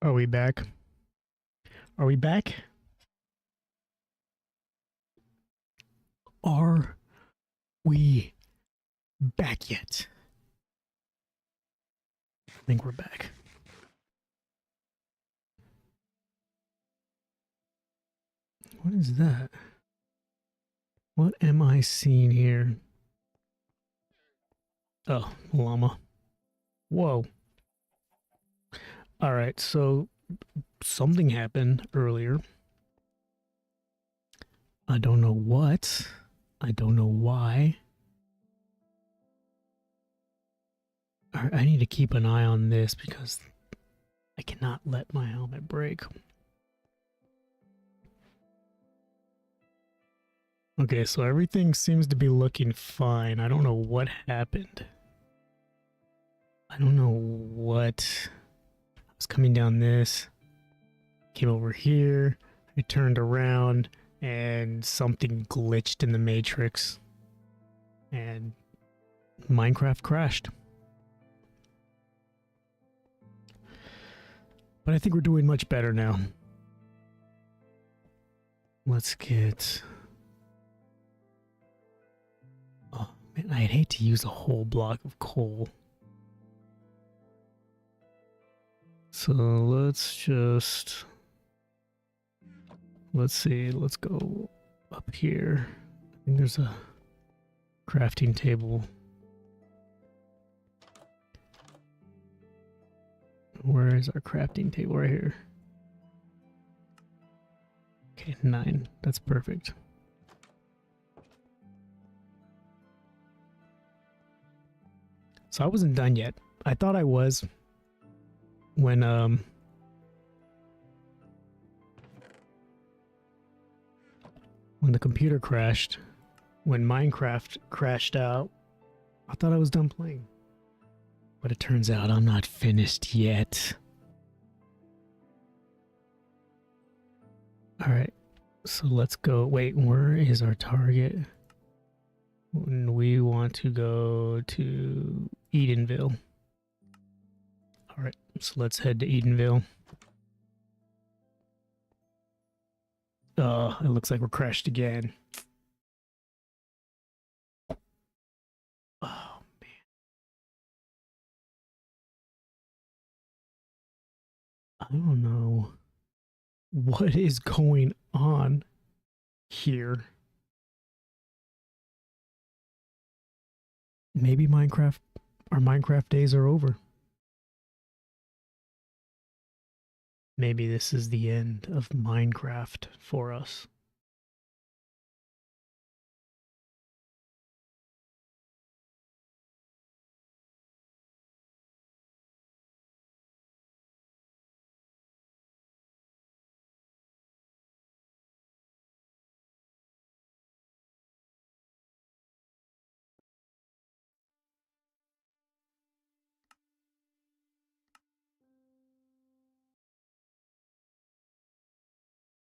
Are we back? Are we back? Are we back yet? I think we're back. What is that? What am I seeing here? Oh, llama. Whoa. Alright, so something happened earlier. I don't know what. I don't know why. I need to keep an eye on this because I cannot let my helmet break. Okay, so everything seems to be looking fine. I don't know what happened. I don't know what. I was coming down this, came over here, I turned around, and something glitched in the matrix, and Minecraft crashed. But I think we're doing much better now. Let's get... Oh, man, I'd hate to use a whole block of coal. So let's just... Let's see, let's go up here. I think there's a crafting table. Where is our crafting table? Right here. Okay, 9. That's perfect. So I wasn't done yet. I thought I was when the computer crashed, when Minecraft crashed out. I thought I was done playing. But it turns out I'm not finished yet. Alright, so let's go. Wait, where is our target? We want to go to Edenville. Alright, so let's head to Edenville. Oh, it looks like we're crashed again. Oh, man. I don't know what is going on here. Maybe our Minecraft days are over. Maybe this is the end of Minecraft for us.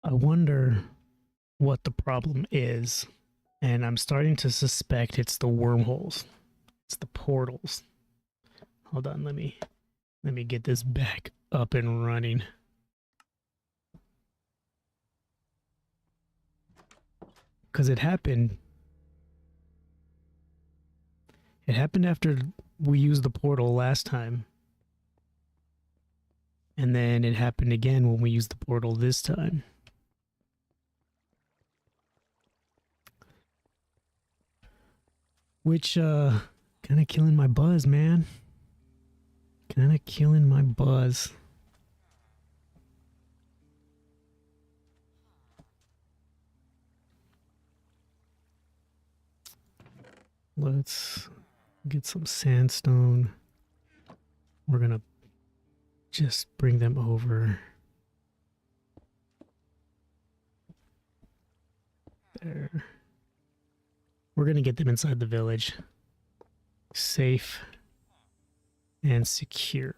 I wonder what the problem is, and I'm starting to suspect it's the wormholes. It's the portals. Hold on, let me get this back up and running. Because it happened after we used the portal last time. And then it happened again when we used the portal this time. Which, kind of killing my buzz, man. Kind of killing my buzz. Let's get some sandstone. We're gonna just bring them over. There. We're gonna get them inside the village. Safe and secure.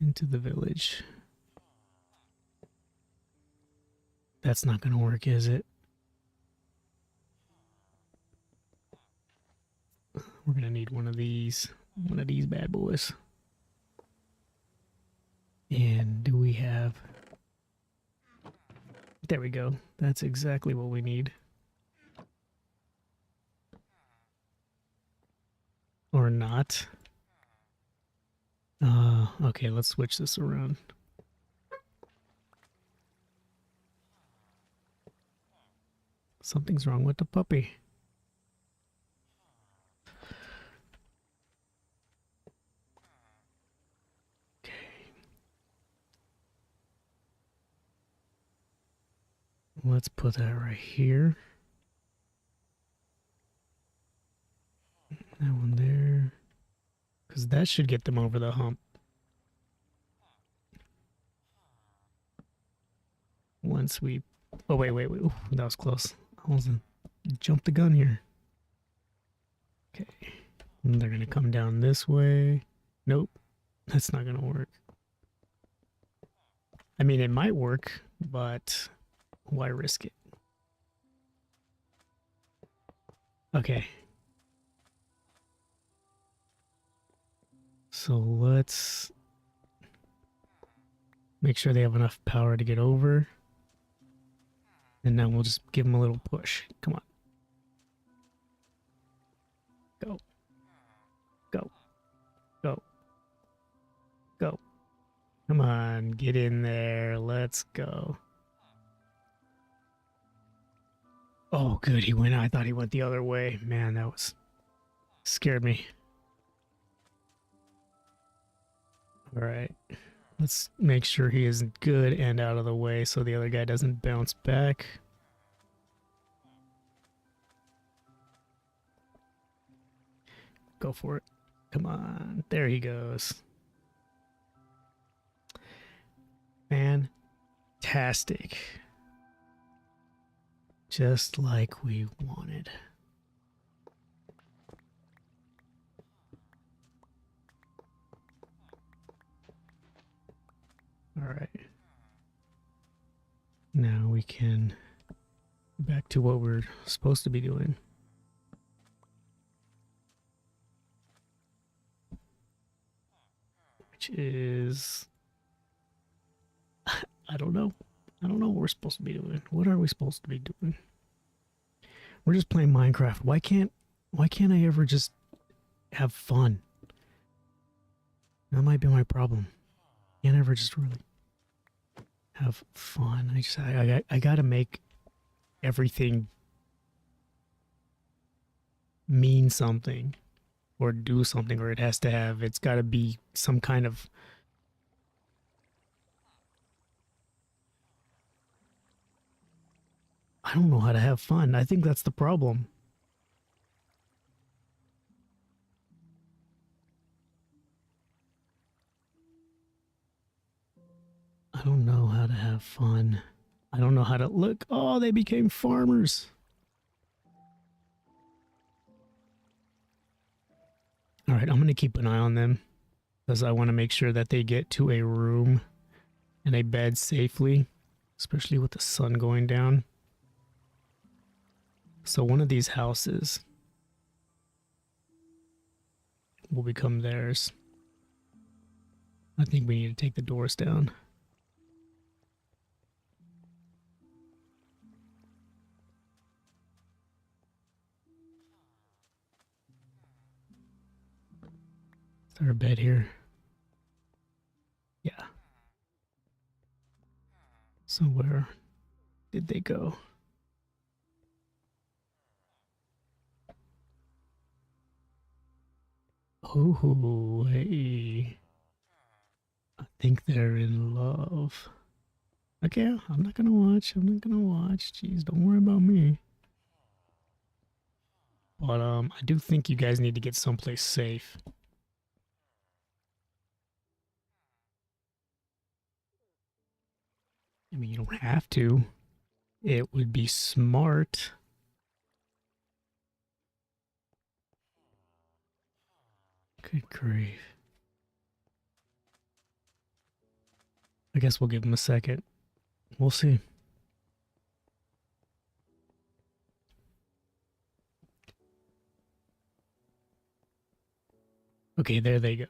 Into the village. That's not gonna work, is it? We're gonna need one of these bad boys. There we go. That's exactly what we need. Or not. Okay, let's switch this around. Something's wrong with the puppy. Okay. Let's put that right here. That one there. Because that should get them over the hump. Once we... Oh, wait. Ooh, that was close. I almost jumped the gun here. Okay. And they're going to come down this way. Nope. That's not going to work. I mean, it might work, but why risk it? Okay. So let's make sure they have enough power to get over. And now we'll just give them a little push. Come on. Go. Go. Go. Go. Come on, get in there. Let's go. Oh, good. He went. I thought he went the other way. Man, that was scared me. All right. Let's make sure he is good and out of the way so the other guy doesn't bounce back. Go for it. Come on. There he goes. Fantastic. Just like we wanted. All right. Now we can back to what we're supposed to be doing. Which is... I don't know. I don't know what we're supposed to be doing. What are we supposed to be doing? We're just playing Minecraft. Why can't I ever just have fun? That might be my problem. Can't ever just really have fun. I gotta make everything mean something or do something, or it's gotta be some kind of... I don't know how to have fun. I think that's the problem. I don't know how to have fun. I don't know how to look. Oh, they became farmers. All right, I'm going to keep an eye on them because I want to make sure that they get to a room and a bed safely, especially with the sun going down. So one of these houses will become theirs. I think we need to take the doors down. Is there a bed here? Yeah. So where did they go? Oh, hey. I think they're in love. Okay, I'm not gonna watch. Jeez, don't worry about me. But I do think you guys need to get someplace safe. I mean, you don't have to. It would be smart. Good grief. I guess we'll give him a second. We'll see. Okay, there they go.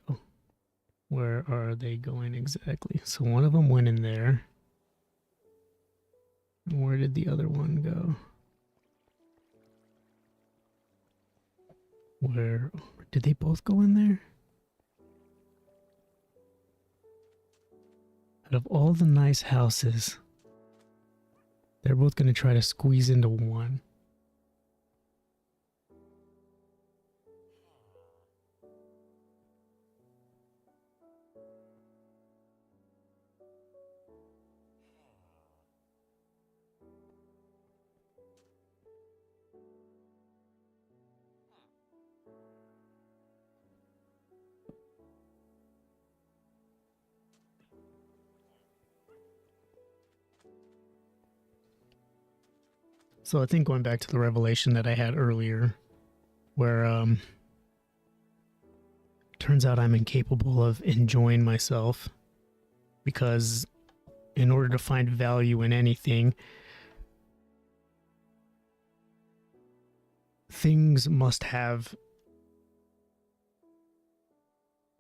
Where are they going exactly? So one of them went in there. Where did the other one go? Where did they both go in there? Out of all the nice houses, they're both going to try to squeeze into one. So I think going back to the revelation that I had earlier, where turns out I'm incapable of enjoying myself, because in order to find value in anything, things must have,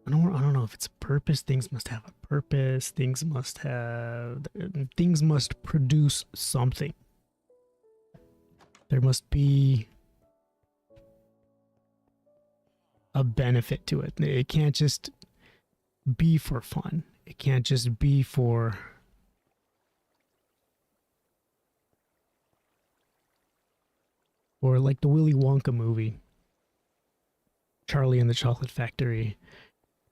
I don't know if it's a purpose. Things must have a purpose. Things must produce something. There must be a benefit to it. It can't just be for fun. It can't just be for like the Willy Wonka movie, Charlie and the Chocolate Factory,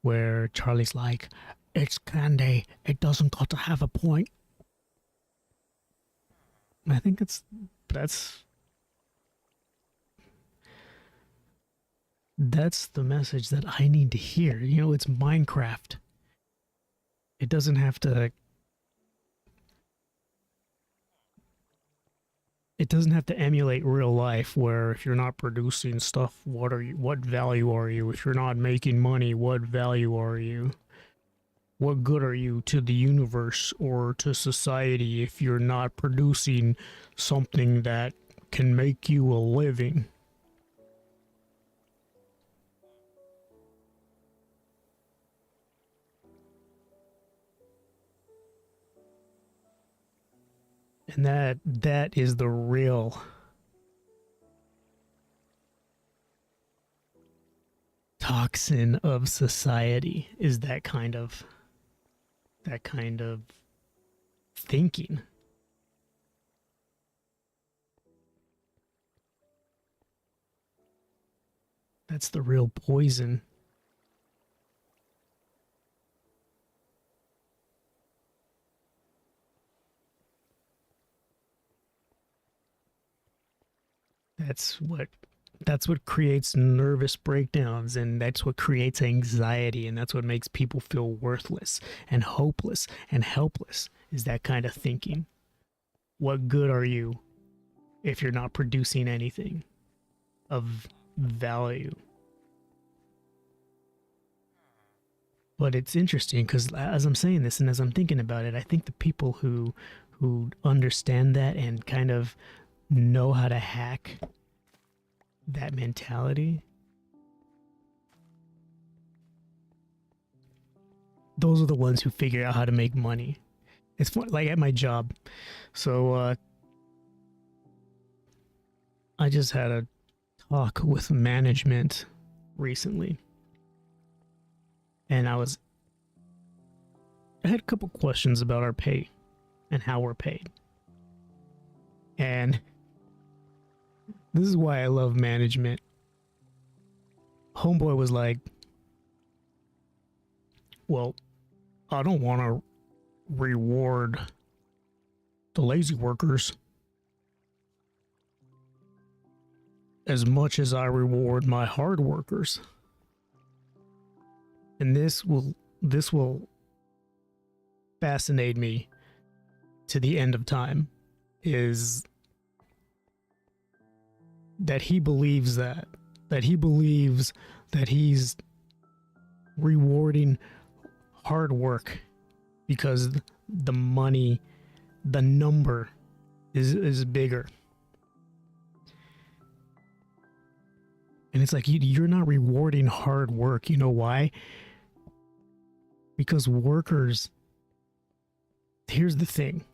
where Charlie's like, it's candy. It doesn't got to have a point. I think that's the message that I need to hear. You know, it's Minecraft. It doesn't have to emulate real life, where if you're not producing stuff, what value are you? If you're not making money, what value are you? What good are you to the universe or to society if you're not producing something that can make you a living? And that is the real toxin of society, is that kind of thinking. That's the real poison. That's what creates nervous breakdowns, and that's what creates anxiety, and that's what makes people feel worthless and hopeless and helpless, is that kind of thinking. What good are you if you're not producing anything of value? But it's interesting because as I'm saying this and as I'm thinking about it, I think the people who understand that and kind of know how to hack that mentality, those are the ones who figure out how to make money. It's fun, like at my job. So I just had a talk with management recently, and I had a couple questions about our pay and how we're paid. And this is why I love management. Homeboy was like, well, I don't want to reward the lazy workers as much as I reward my hard workers. And this will fascinate me to the end of time, is that he believes that he's rewarding hard work because the money, the number is bigger. And it's like, you're not rewarding hard work. You know why? Because workers, here's the thing.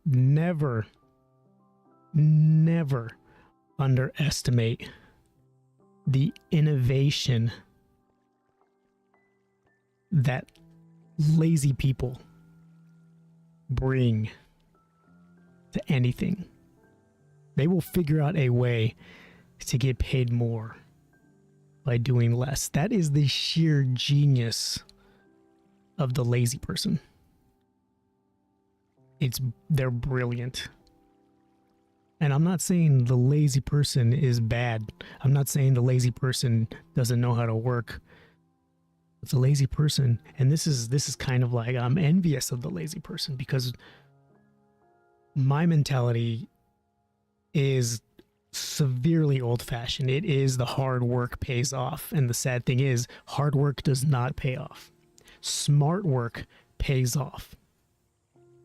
never, never underestimate the innovation that lazy people bring to anything. They will figure out a way to get paid more by doing less. That is the sheer genius of the lazy person. They're brilliant. And I'm not saying the lazy person is bad. I'm not saying the lazy person doesn't know how to work. It's a lazy person, and this is kind of like, I'm envious of the lazy person, because my mentality is severely old-fashioned. It is the hard work pays off, and the sad thing is hard work does not pay off. Smart work pays off.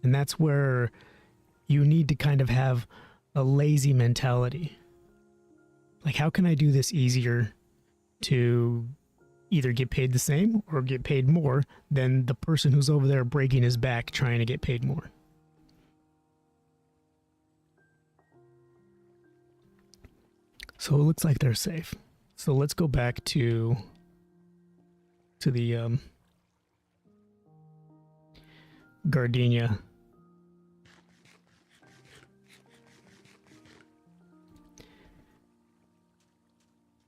And that's where you need to kind of have a lazy mentality. Like, how can I do this easier to either get paid the same or get paid more than the person who's over there breaking his back trying to get paid more? So it looks like they're safe. So let's go back to the gardenia.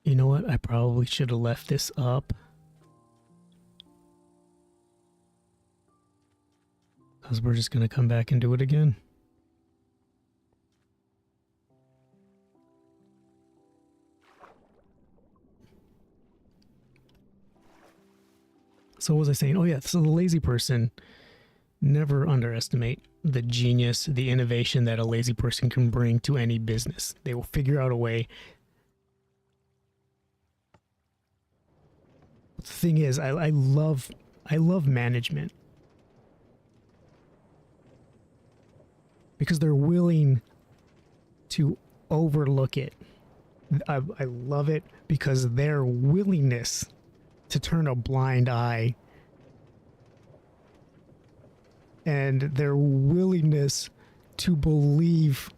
You know what? I probably should have left this up. Because we're just going to come back and do it again. So what was I saying? Oh yeah, so the lazy person, never underestimate the genius, the innovation that a lazy person can bring to any business. They will figure out a way. The thing is, I love management, because they're willing to overlook it. I love it because their willingness to turn a blind eye and their willingness to believe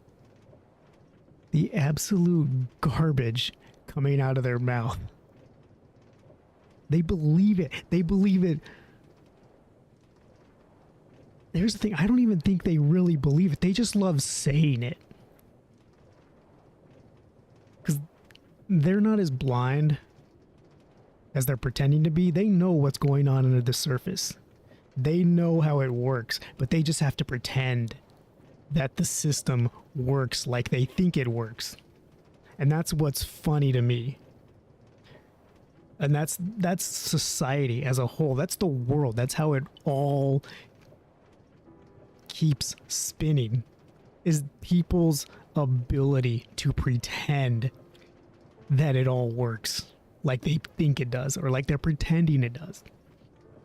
the absolute garbage coming out of their mouth. They believe it. They believe it. Here's the thing. I don't even think they really believe it. They just love saying it. Because they're not as blind as they're pretending to be. They know what's going on under the surface. They know how it works, but they just have to pretend that the system works like they think it works. And that's what's funny to me. And that's society as a whole. That's the world. That's how it all keeps spinning, is people's ability to pretend that it all works like they think it does, or like they're pretending it does.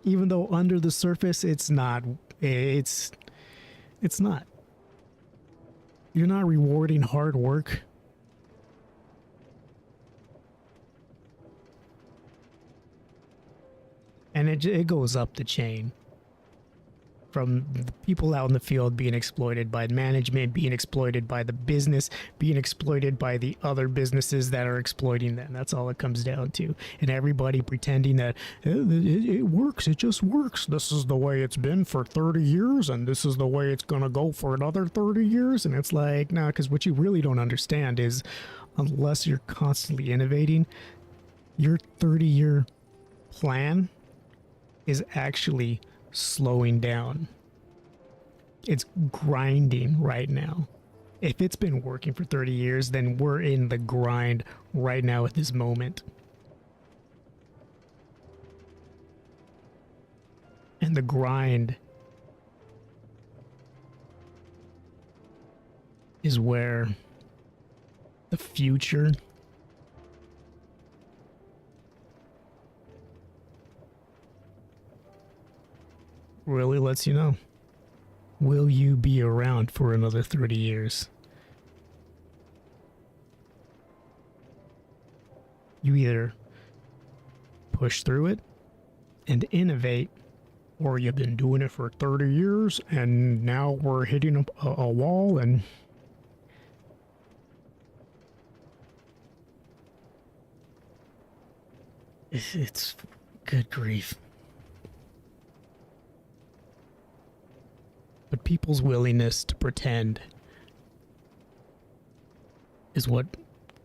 Even though under the surface it's not. It's not. You're not rewarding hard work. And it goes up the chain. From the people out in the field being exploited by management, being exploited by the business, being exploited by the other businesses that are exploiting them. That's all it comes down to. And everybody pretending that it works, it just works. This is the way it's been for 30 years, and this is the way it's going to go for another 30 years. And it's like, nah, because what you really don't understand is, unless you're constantly innovating, your 30-year plan is actually slowing down. It's grinding right now. If it's been working for 30 years, then we're in the grind right now at this moment. And the grind is where the future really lets you know. Will you be around for another 30 years? You either push through it and innovate, or you've been doing it for 30 years and now we're hitting a wall and it's good grief. But people's willingness to pretend is what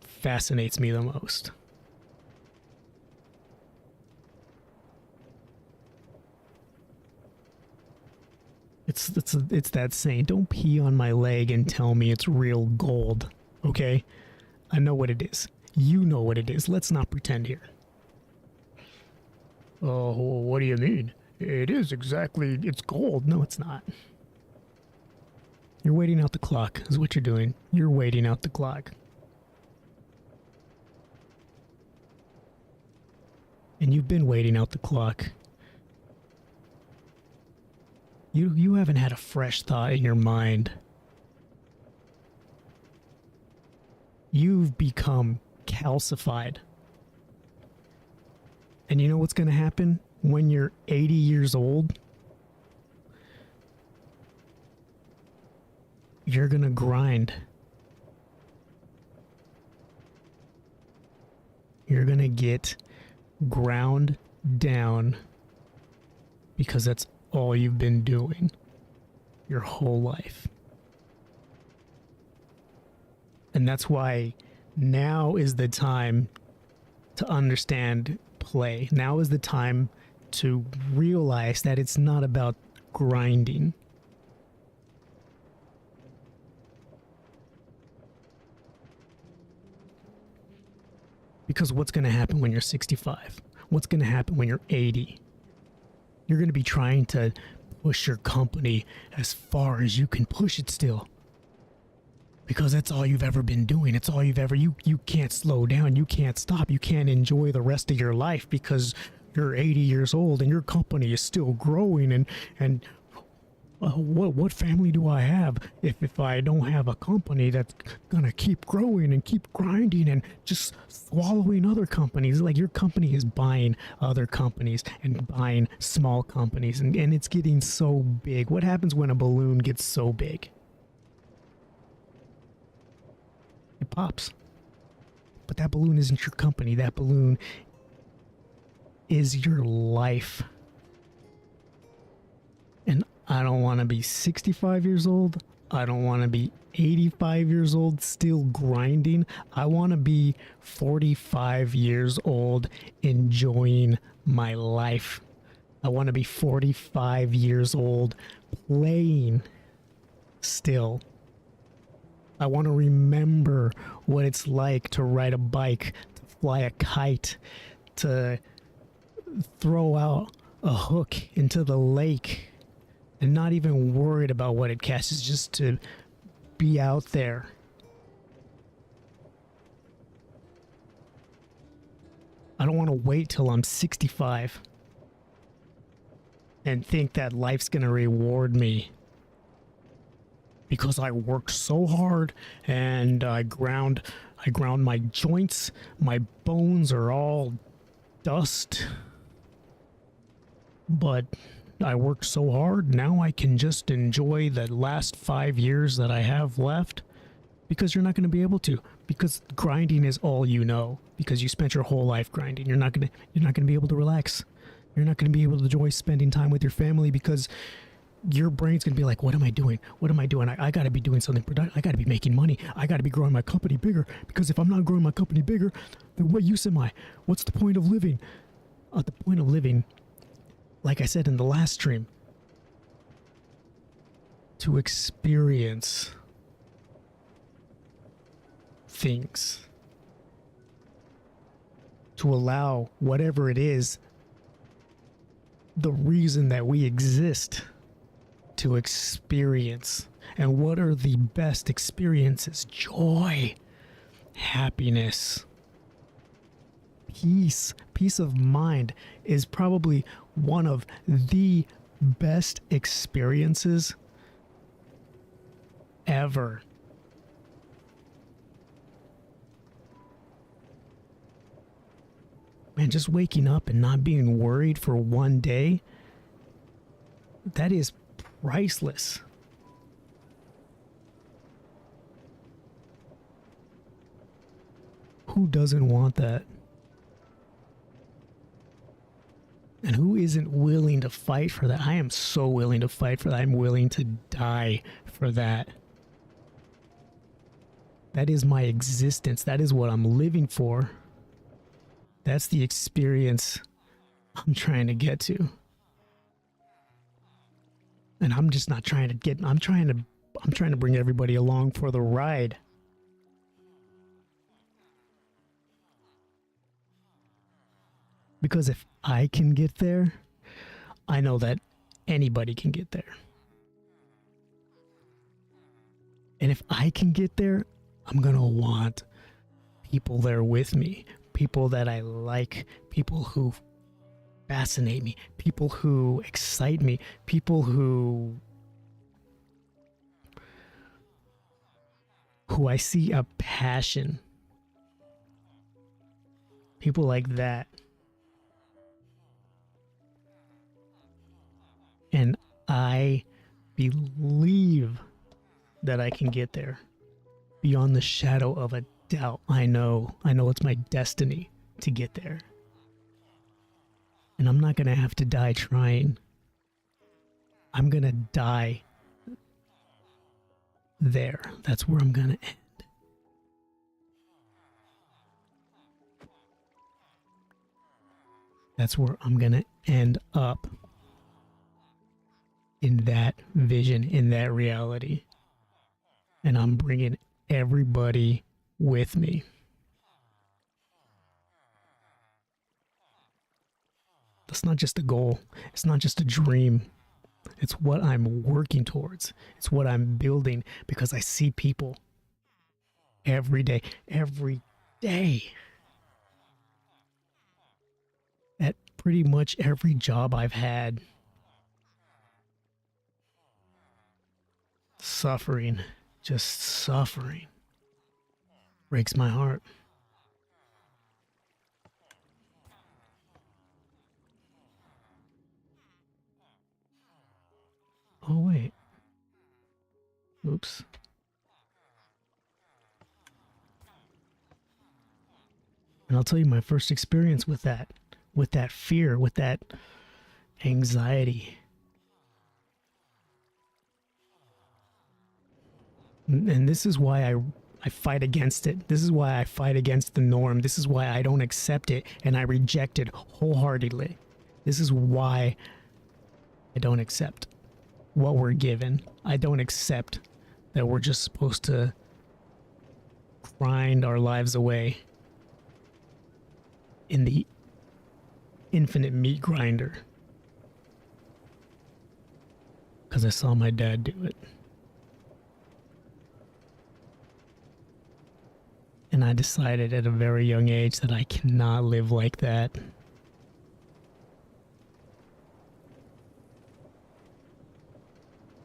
fascinates me the most. It's that saying, don't pee on my leg and tell me it's real gold, okay? I know what it is. You know what it is. Let's not pretend here. Oh, what do you mean? It is exactly, it's gold. No, it's not. You're waiting out the clock is what you're doing. You're waiting out the clock. And you've been waiting out the clock. You haven't had a fresh thought in your mind. You've become calcified. And you know what's going to happen when you're 80 years old? You're going to grind. You're going to get ground down because that's all you've been doing your whole life. And that's why now is the time to understand play. Now is the time to realize that it's not about grinding. Because what's going to happen when you're 65? What's going to happen when you're 80? You're going to be trying to push your company as far as you can push it still. Because that's all you've ever been doing. It's all you've ever... You can't slow down. You can't stop. You can't enjoy the rest of your life because you're 80 years old and your company is still growing. And what family do I have if I don't have a company that's gonna keep growing and keep grinding and just swallowing other companies? Like, your company is buying other companies and buying small companies, and it's getting so big. What happens when a balloon gets so big? It pops. But that balloon isn't your company. That balloon is your life. And I don't want to be 65 years old. I don't want to be 85 years old still grinding. I want to be 45 years old enjoying my life. I want to be 45 years old playing still. I want to remember what it's like to ride a bike, to fly a kite, to throw out a hook into the lake and not even worried about what it catches, just to be out there. I don't want to wait till I'm 65 and think that life's going to reward me because I worked so hard and I ground my joints, my bones are all dust. But I worked so hard, now I can just enjoy the last 5 years that I have left. Because you're not going to be able to. Because grinding is all you know. Because you spent your whole life grinding. You're not going to be able to relax. You're not going to be able to enjoy spending time with your family because your brain's going to be like, what am I doing? What am I doing? I got to be doing something productive. I got to be making money. I got to be growing my company bigger. Because if I'm not growing my company bigger, then what use am I? What's the point of living? The point of living, like I said in the last stream, to experience things, to allow whatever it is, the reason that we exist, to experience. And what are the best experiences? Joy, happiness, peace of mind is probably one of the best experiences ever. Man, just waking up and not being worried for one day That is priceless. Who doesn't want that? And who isn't willing to fight for that? I am so willing to fight for that. I'm willing to die for that. That is my existence. That is what I'm living for. That's the experience I'm trying to get to. And I'm just not trying to get, I'm trying to bring everybody along for the ride. Because if I can get there, I know that anybody can get there. And if I can get there, I'm gonna want people there with me. People that I like, people who fascinate me, people who excite me, people who I see a passion. People like that. And I believe that I can get there beyond the shadow of a doubt. I know it's my destiny to get there. And I'm not going to have to die trying. I'm going to die there. That's where I'm going to end. That's where I'm going to end up. In that vision, in that reality. And I'm bringing everybody with me. That's not just a goal. It's not just a dream. It's what I'm working towards. It's what I'm building because I see people every day. At pretty much every job I've had. Suffering, just suffering, breaks my heart. Oh, wait. Oops. And I'll tell you my first experience with that fear, with that anxiety. And this is why I fight against it. This is why I fight against the norm. This is why I don't accept it and I reject it wholeheartedly. This is why I don't accept what we're given. I don't accept that we're just supposed to grind our lives away in the infinite meat grinder. Because I saw my dad do it. And I decided at a very young age that I cannot live like that.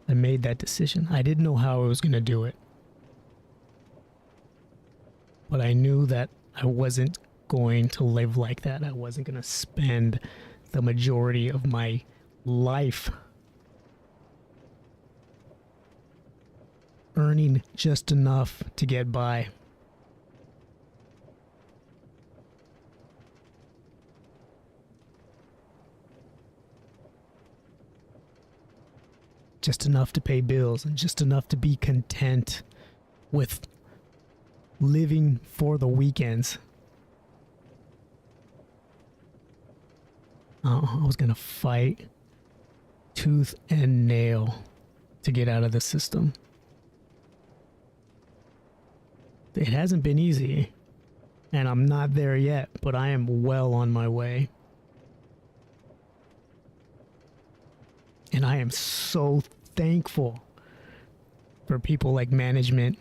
I made that decision. I didn't know how I was going to do it. But I knew that I wasn't going to live like that. I wasn't going to spend the majority of my life earning just enough to get by. Just enough to pay bills and just enough to be content with living for the weekends. I was gonna fight tooth and nail to get out of the system. It hasn't been easy, and I'm not there yet, but I am well on my way. And I am so thankful for people like management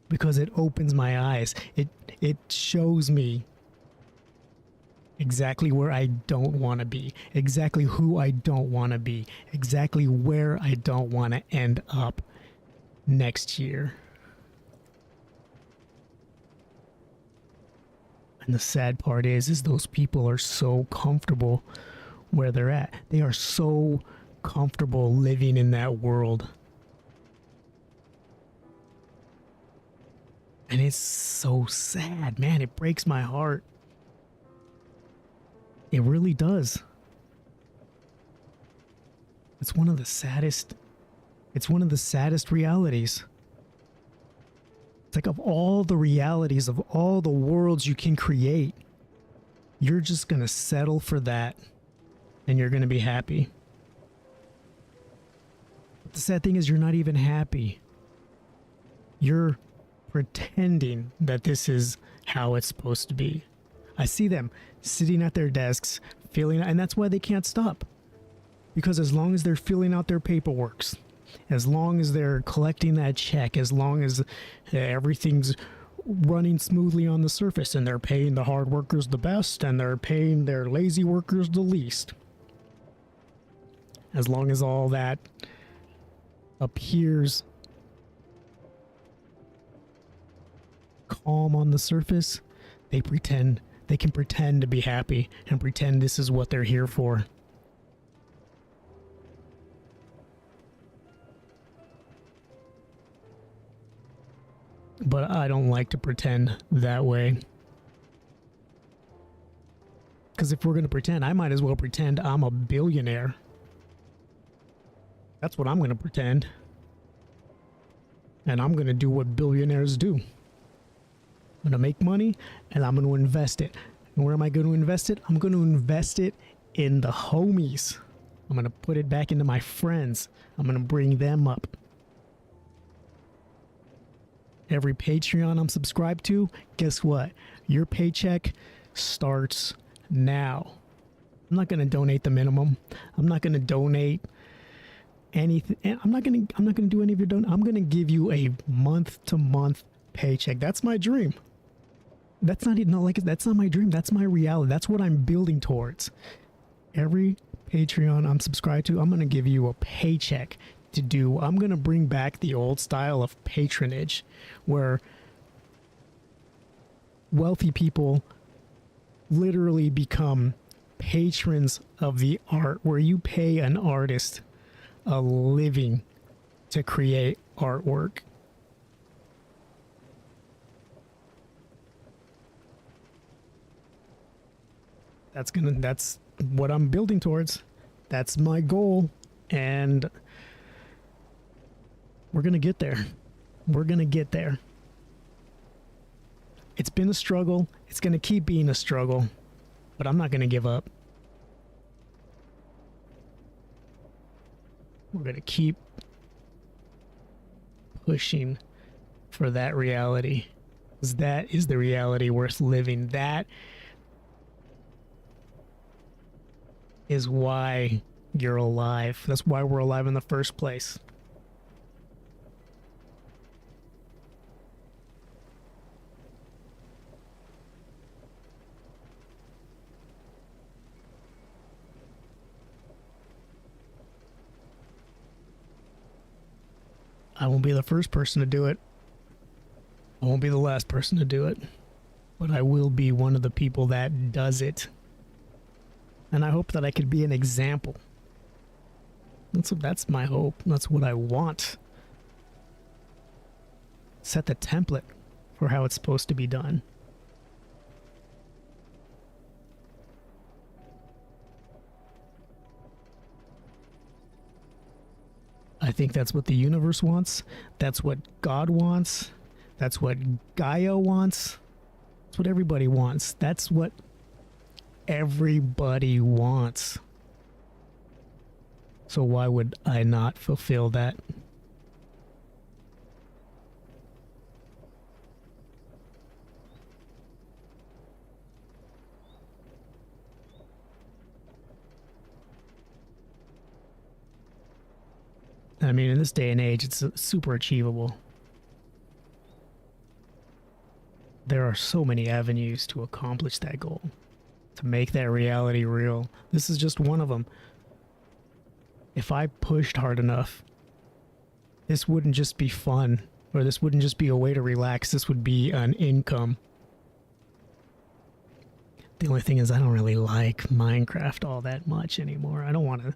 because it opens my eyes. It shows me exactly where I don't want to be, exactly who I don't want to be, exactly where I don't want to end up next year. And the sad part is those people are so comfortable where they're at. They are so comfortable living in that world. And it's so sad, man. It breaks my heart. It really does. It's one of the saddest realities. It's like, of all the realities, of all the worlds you can create, you're just going to settle for that and you're going to be happy. But the sad thing is, you're not even happy. You're pretending that this is how it's supposed to be. I see them sitting at their desks, and that's why they can't stop. Because as long as they're filling out their paperwork, as long as they're collecting that check, as long as everything's running smoothly on the surface and they're paying the hard workers the best and they're paying their lazy workers the least, as long as all that appears calm on the surface, they can pretend to be happy and pretend this is what they're here for. But I don't like to pretend that way. Because if we're going to pretend, I might as well pretend I'm a billionaire. That's what I'm going to pretend. And I'm going to do what billionaires do. I'm going to make money and I'm going to invest it. And where am I going to invest it? I'm going to invest it in the homies. I'm going to put it back into my friends. I'm going to bring them up. Every Patreon I'm subscribed to, guess what? Your paycheck starts now. I'm not going to donate the minimum. I'm not going to donate anything. I'm not going to do any of your I'm going to give you a month-to-month paycheck. That's my dream. That's not my dream. That's my reality. That's what I'm building towards. Every Patreon I'm subscribed to, I'm going to give you a paycheck to do. I'm going to bring back the old style of patronage where wealthy people literally become patrons of the art, where you pay an artist a living to create artwork. That's what I'm building towards. That's my goal, and we're going to get there. We're going to get there. It's been a struggle. It's going to keep being a struggle, but I'm not going to give up. We're going to keep pushing for that reality, because that is the reality worth living. That is why you're alive. That's why we're alive in the first place. I won't be the first person to do it. I won't be the last person to do it. But I will be one of the people that does it. And I hope that I could be an example. That's my hope. That's what I want. Set the template for how it's supposed to be done. I think that's what the universe wants. That's what God wants. That's what Gaia wants. That's what everybody wants. That's what everybody wants. So why would I not fulfill that? I mean, in this day and age, it's super achievable. There are so many avenues to accomplish that goal, to make that reality real. This is just one of them. If I pushed hard enough, this wouldn't just be fun, or this wouldn't just be a way to relax. This would be an income. The only thing is I don't really like Minecraft all that much anymore. I don't want to.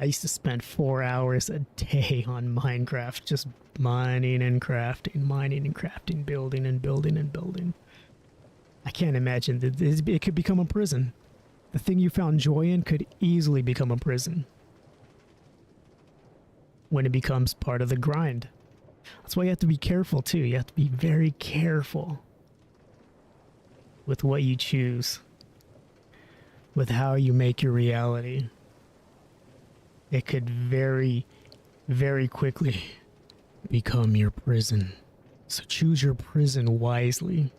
I used to spend 4 hours a day on Minecraft just mining and crafting, building and building and building. I can't imagine that it could become a prison. The thing you found joy in could easily become a prison when it becomes part of the grind. That's why you have to be careful too. You have to be very careful with what you choose, with how you make your reality. It could very, very quickly become your prison. So choose your prison wisely.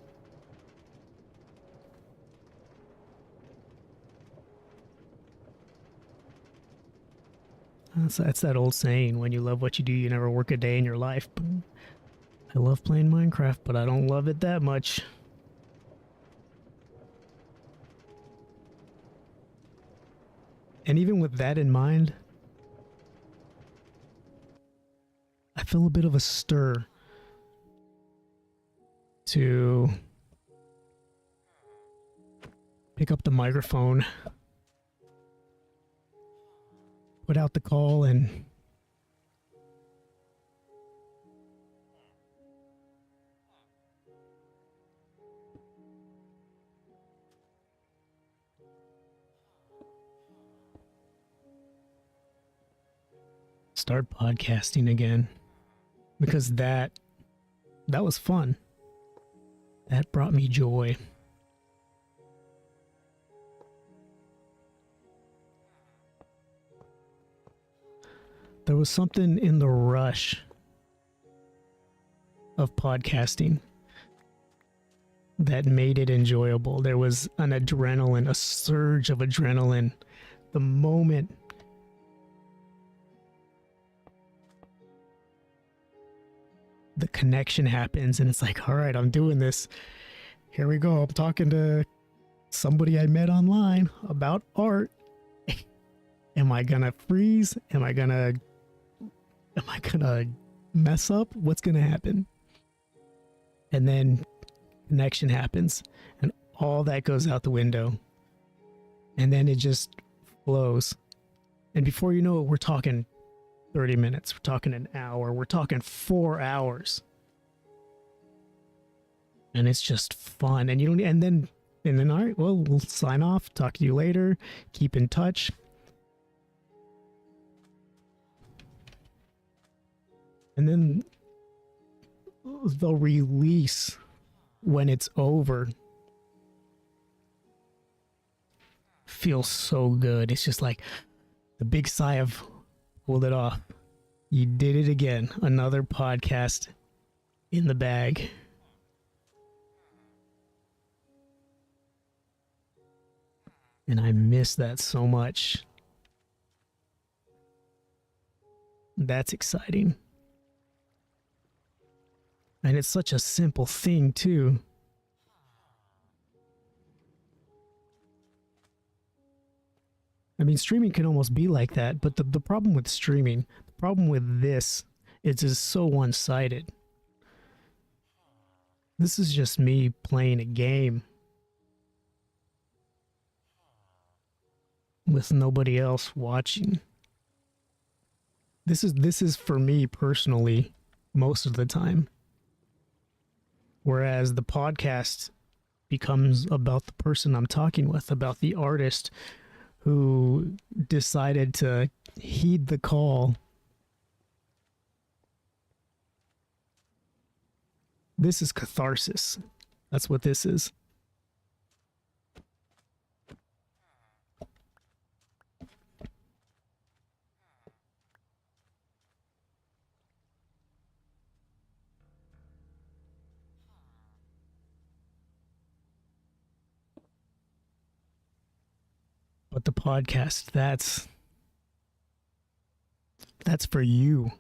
That's that old saying, when you love what you do, you never work a day in your life. But I love playing Minecraft, but I don't love it that much. And even with that in mind, I feel a bit of a stir to pick up the microphone, put out the call, and start podcasting again, because that was fun. That brought me joy. There was something in the rush of podcasting that made it enjoyable. There was an adrenaline, a surge of adrenaline. The moment the connection happens and it's like, all right, I'm doing this. Here we go. I'm talking to somebody I met online about art. Am I gonna freeze? Am I gonna mess up? What's gonna happen? And then connection happens and all that goes out the window. And then it just flows. And before you know it, we're talking 30 minutes, we're talking an hour, we're talking 4 hours. And it's just fun. And you don't, and then all right, well, we'll sign off, talk to you later, keep in touch. And then they'll release when it's over. Feels so good. It's just like the big sigh of, pulled it off. You did it again. Another podcast in the bag. And I miss that so much. That's exciting. And it's such a simple thing, too. I mean, streaming can almost be like that, but the problem with streaming, the problem with this, is so one-sided. This is just me playing a game with nobody else watching. This is for me personally most of the time. Whereas the podcast becomes about the person I'm talking with, about the artist who decided to heed the call. This is catharsis. That's what this is. But the podcast, that's for you.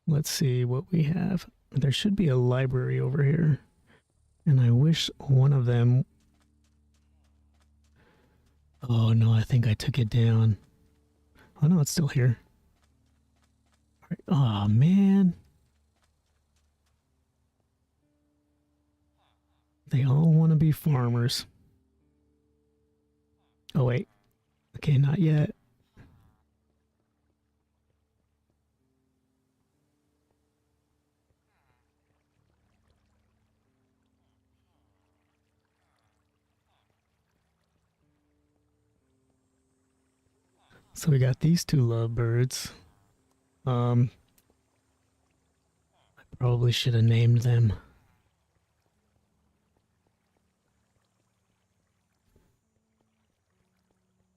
Let's see what we have. There should be a library over here. And I wish one of them... Oh no, I think I took it down. Oh no, it's still here. All right. Oh man. They all want to be farmers. Oh, wait. Okay, not yet. So we got these two lovebirds. I probably should have named them.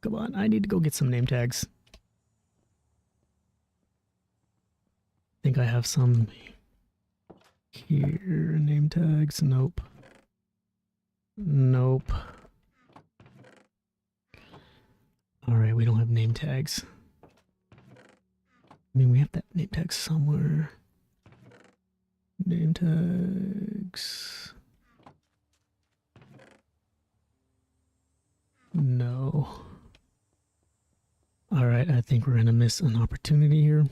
Come on, I need to go get some name tags. I think I have some here. Name tags. Nope. Nope. Alright, we don't have name tags. I mean, we have that name tag somewhere. Name tags. No. Alright, I think we're going to miss an opportunity here.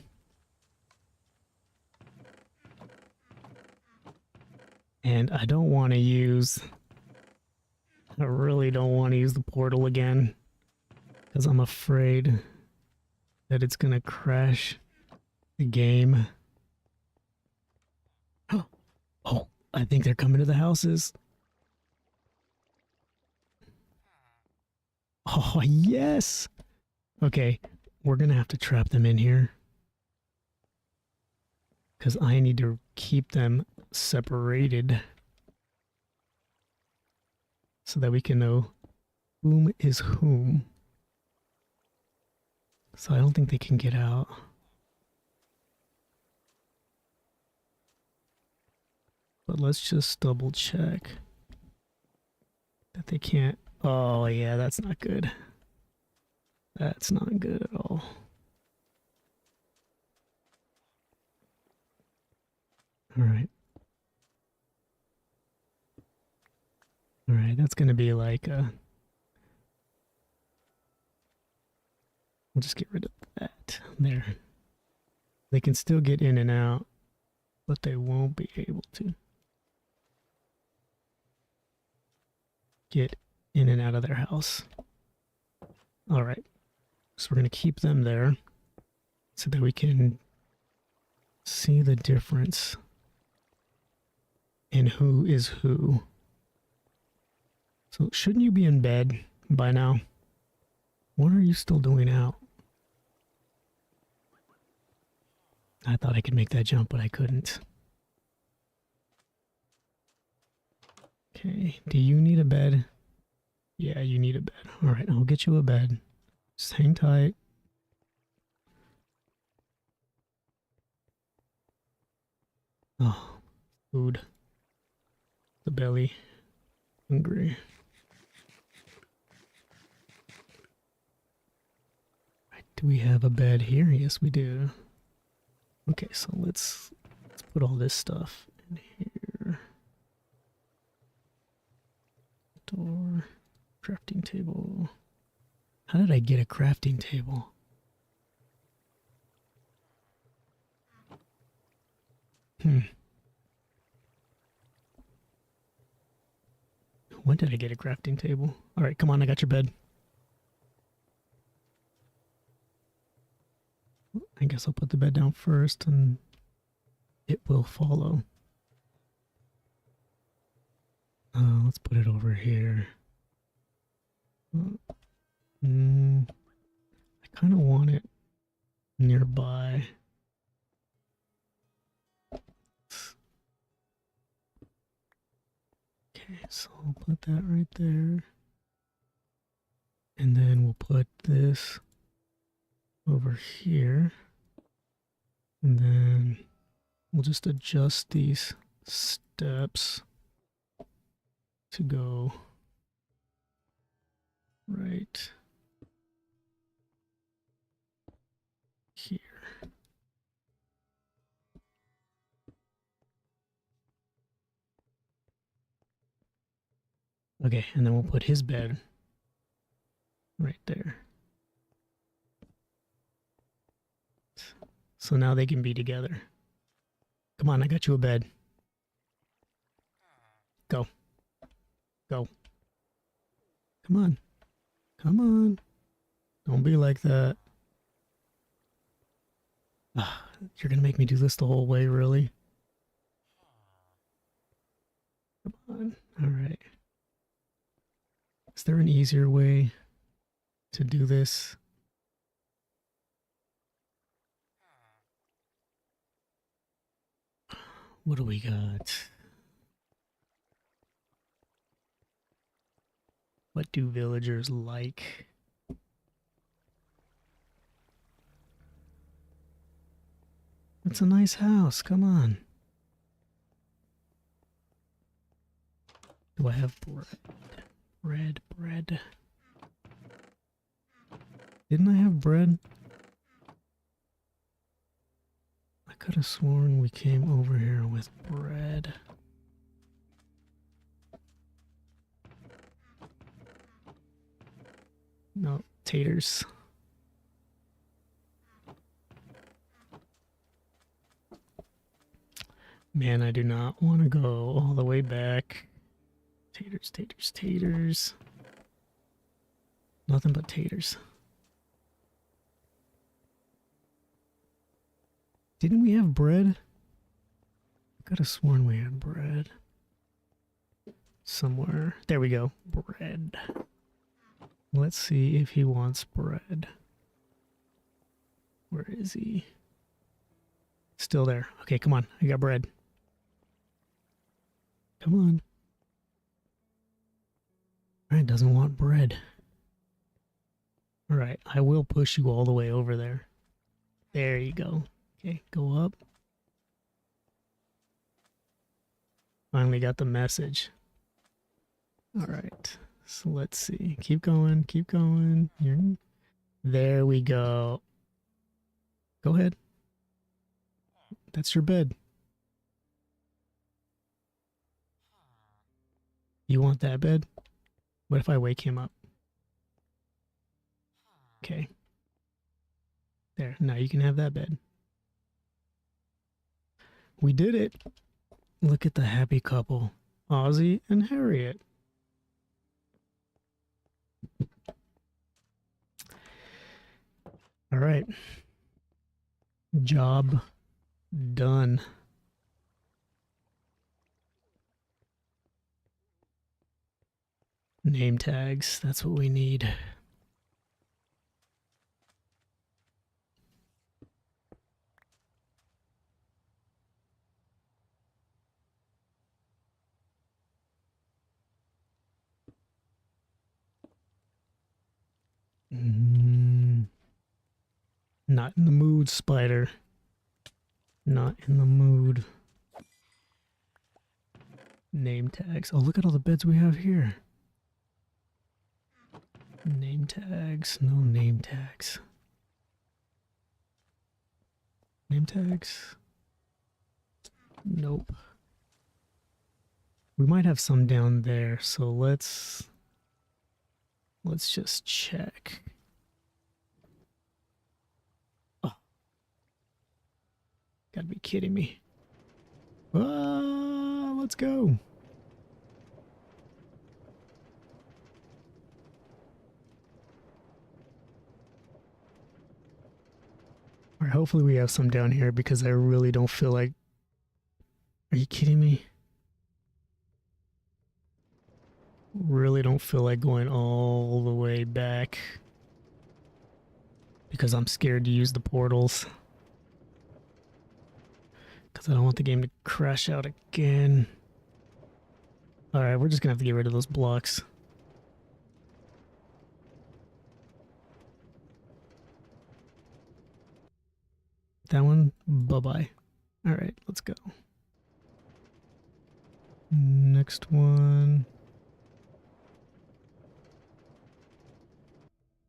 And I don't want to use... I really don't want to use the portal again. Because I'm afraid that it's going to crash the game. Oh, I think they're coming to the houses. Oh, yes! Okay, we're going to have to trap them in here. Because I need to keep them separated. So that we can know whom is whom. So I don't think they can get out. But let's just double check that they can't. Oh yeah, that's not good. That's not good at all. Alright. Alright, that's gonna be like a... We'll just get rid of that. There. They can still get in and out, but they won't be able to get in and out of their house. Alright. So we're going to keep them there so that we can see the difference in who is who. So shouldn't you be in bed by now? What are you still doing out? I thought I could make that jump, but I couldn't. Okay, do you need a bed? Yeah, you need a bed. Alright, I'll get you a bed. Just hang tight. Oh, food. The belly. Hungry. Right, do we have a bed here? Yes, we do. Okay, so let's put all this stuff in here. Door, crafting table. How did I get a crafting table? When did I get a crafting table? Alright, come on, I got your bed. I guess I'll put the bed down first and it will follow. Let's put it over here. I kind of want it nearby. Okay, so I'll put that right there. And then we'll put this over here. And then we'll just adjust these steps to go right here. Okay, and then we'll put his bed right there. So now they can be together. Come on, I got you a bed. Go. Go. Come on. Come on. Don't be like that. You're gonna make me do this the whole way, really? Come on. Alright. Is there an easier way to do this? What do we got? What do villagers like? It's a nice house. Come on. Do I have bread? Bread. Didn't I have bread? I could have sworn we came over here with bread. No, taters. Man, I do not want to go all the way back. Taters, taters, taters. Nothing but taters. Didn't we have bread? I could have sworn we had bread. Somewhere. There we go. Bread. Let's see if he wants bread. Where is he? Still there. Okay, come on. I got bread. Come on. Alright, doesn't want bread. Alright, I will push you all the way over there. There you go. Okay, go up. Finally got the message. Alright, so let's see. Keep going, keep going. There we go. Go ahead. That's your bed. You want that bed? What if I wake him up? Okay. There, now you can have that bed. We did it. Look at the happy couple. Ozzy and Harriet. All right. Job done. Name tags, that's what we need. Not in the mood, Spider. Not in the mood. Name tags. Oh, look at all the beds we have here. Name tags. No name tags. Name tags. Nope. We might have some down there, so let's just check. Oh. Gotta be kidding me. Ah, let's go. Alright, hopefully we have some down here because I really don't feel like... Are you kidding me? Really don't feel like going all the way back because I'm scared to use the portals because I don't want the game to crash out again. Alright, we're just gonna have to get rid of those blocks. That one, bye-bye. Alright, let's go. Next one.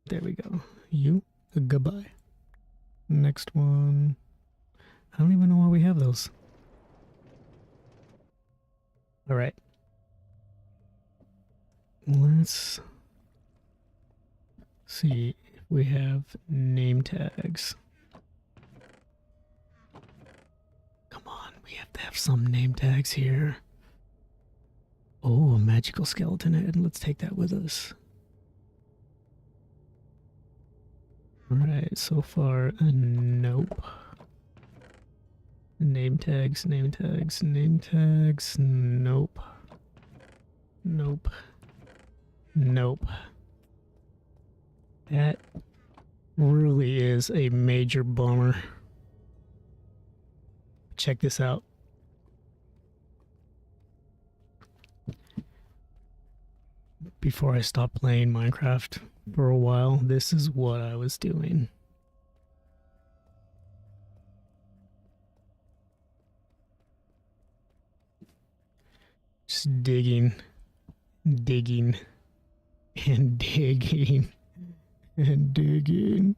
There we go. You, goodbye. Next one. I don't even know why we have those. Alright. Let's see if we have name tags. Come on, we have to have some name tags here. Oh, a magical skeleton head. Let's take that with us. Alright, so far, nope. Name tags, name tags, name tags, nope. Nope. Nope. That really is a major bummer. Check this out. Before I stopped playing Minecraft for a while, this is what I was doing. Just digging, digging, and digging, and digging.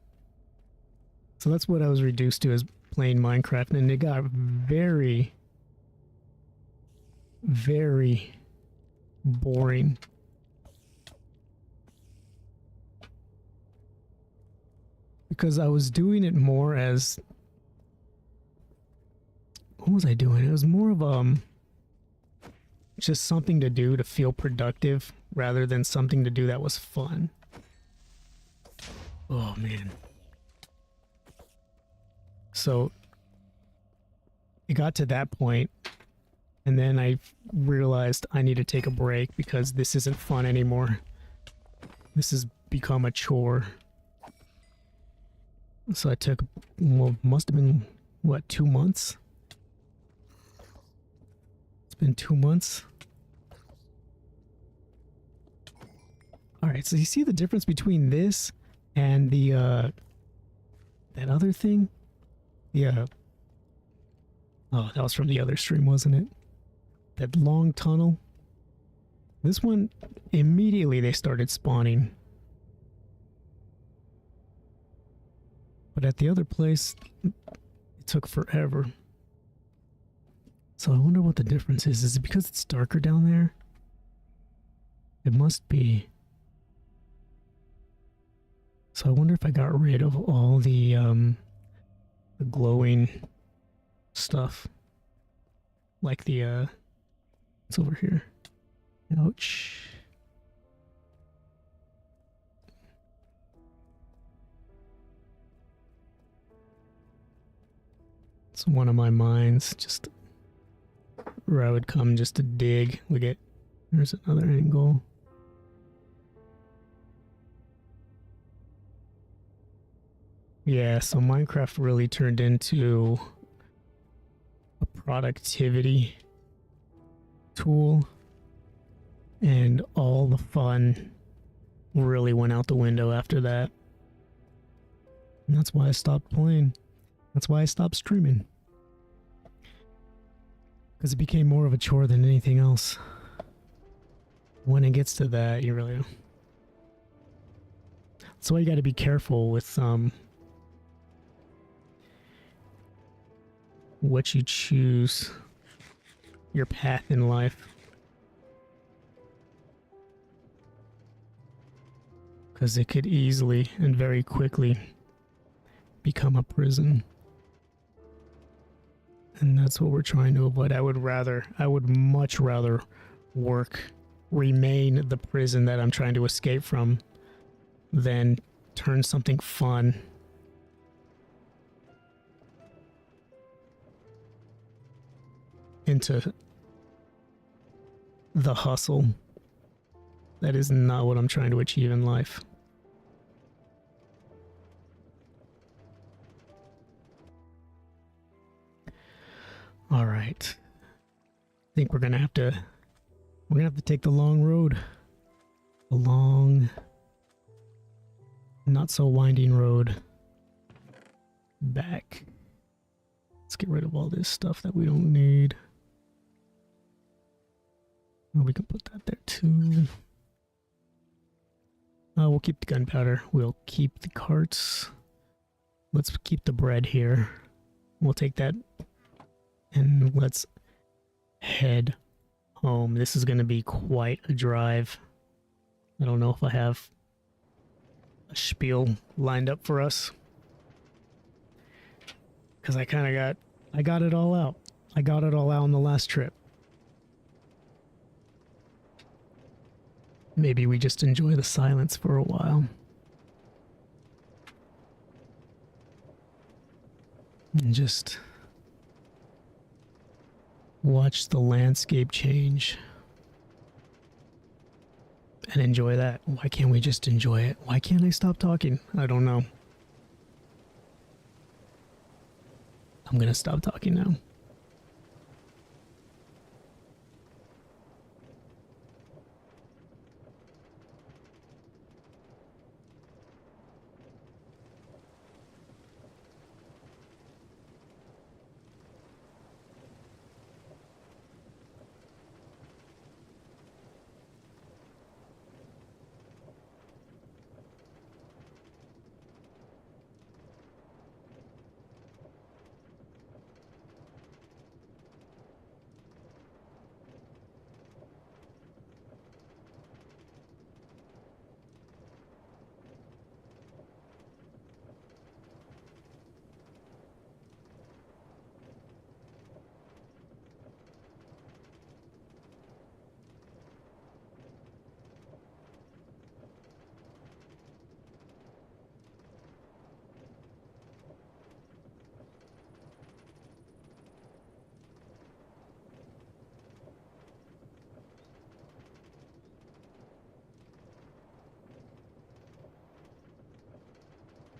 So that's what I was reduced to, as playing Minecraft, and it got very, very boring. Because I was doing it more as... What was I doing? It was more of just something to do to feel productive rather than something to do that was fun. Oh man. So it got to that point, and then I realized I need to take a break because this isn't fun anymore. This has become a chore. So I took, well, must have been, what, 2 months? It's been 2 months. Alright, so you see the difference between this and the, that other thing? Yeah. Oh, that was from the other stream, wasn't it? That long tunnel. This one, immediately they started spawning. But at the other place, it took forever. So I wonder what the difference is. Is it because it's darker down there? It must be. So I wonder if I got rid of all the glowing stuff. Like the, it's over here. Ouch. It's one of my mines, just where I would come just to dig. Look at, there's another angle. Yeah, so Minecraft really turned into a productivity tool, and all the fun really went out the window after that. And that's why I stopped playing. That's why I stopped streaming. Because it became more of a chore than anything else. When it gets to that, you really... That's why you gotta be careful with what you choose, your path in life. Because it could easily and very quickly become a prison. And that's what we're trying to avoid. I would much rather remain the prison that I'm trying to escape from than turn something fun into the hustle. That is not what I'm trying to achieve in life. All right. I think we're gonna have to take the long road. The long, not so winding road back. Let's get rid of all this stuff that we don't need. Oh, we can put that there too. We'll keep the gunpowder. We'll keep the carts. Let's keep the bread here. We'll take that. And let's head home. This is going to be quite a drive. I don't know if I have a spiel lined up for us. Because I got it all out. I got it all out on the last trip. Maybe we just enjoy the silence for a while. And just watch the landscape change. And enjoy that. Why can't we just enjoy it? Why can't I stop talking? I don't know. I'm gonna stop talking now.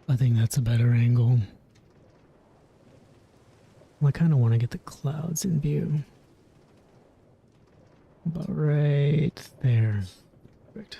I think that's a better angle. Well, I kind of want to get the clouds in view. About right there. Perfect.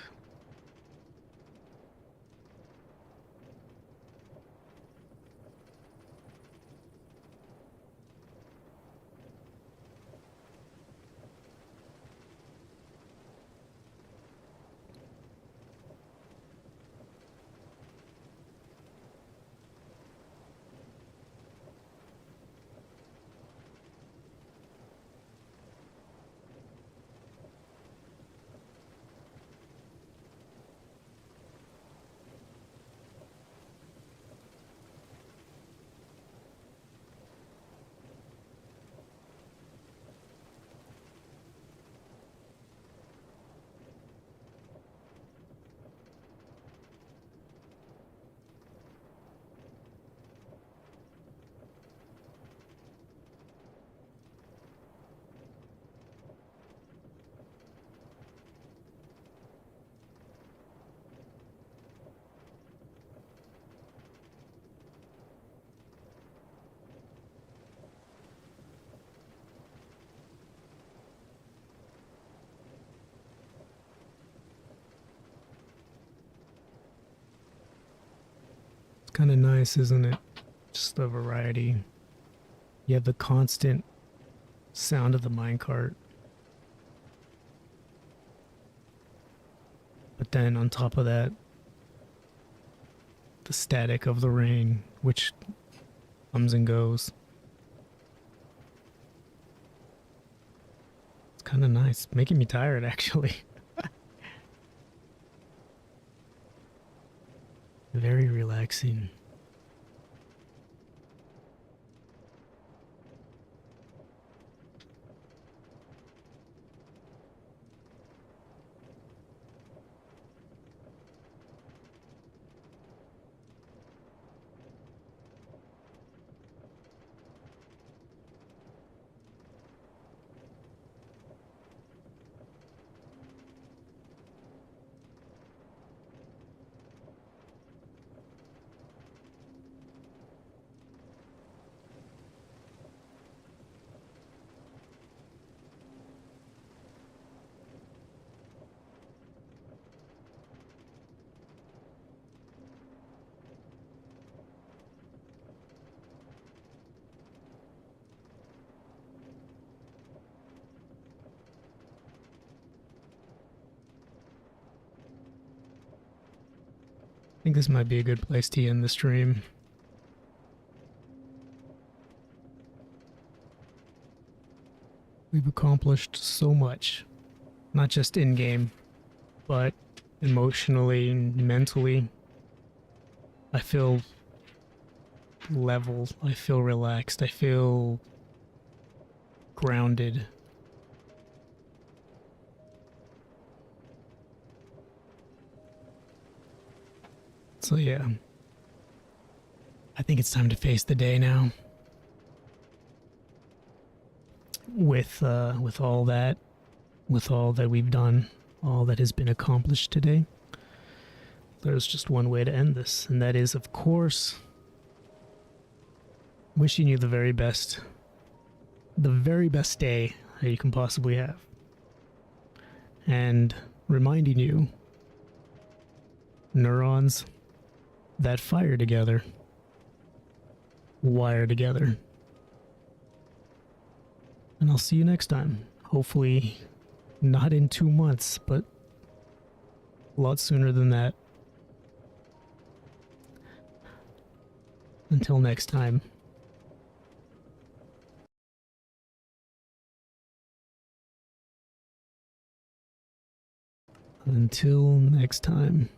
It's kind of nice, isn't it? Just the variety. You have the constant sound of the minecart. But then on top of that, the static of the rain, which comes and goes. It's kind of nice. Making me tired, actually. Very relaxing. I think this might be a good place to end the stream. We've accomplished so much, not just in-game, but emotionally and mentally. I feel level, I feel relaxed, I feel grounded. So yeah, I think it's time to face the day now. With all that, we've done, all that has been accomplished today, there's just one way to end this, and that is, of course, wishing you the very best day that you can possibly have, and reminding you, neurons that fire together wire together. And I'll see you next time. Hopefully not in 2 months, but a lot sooner than that. Until next time. Until next time.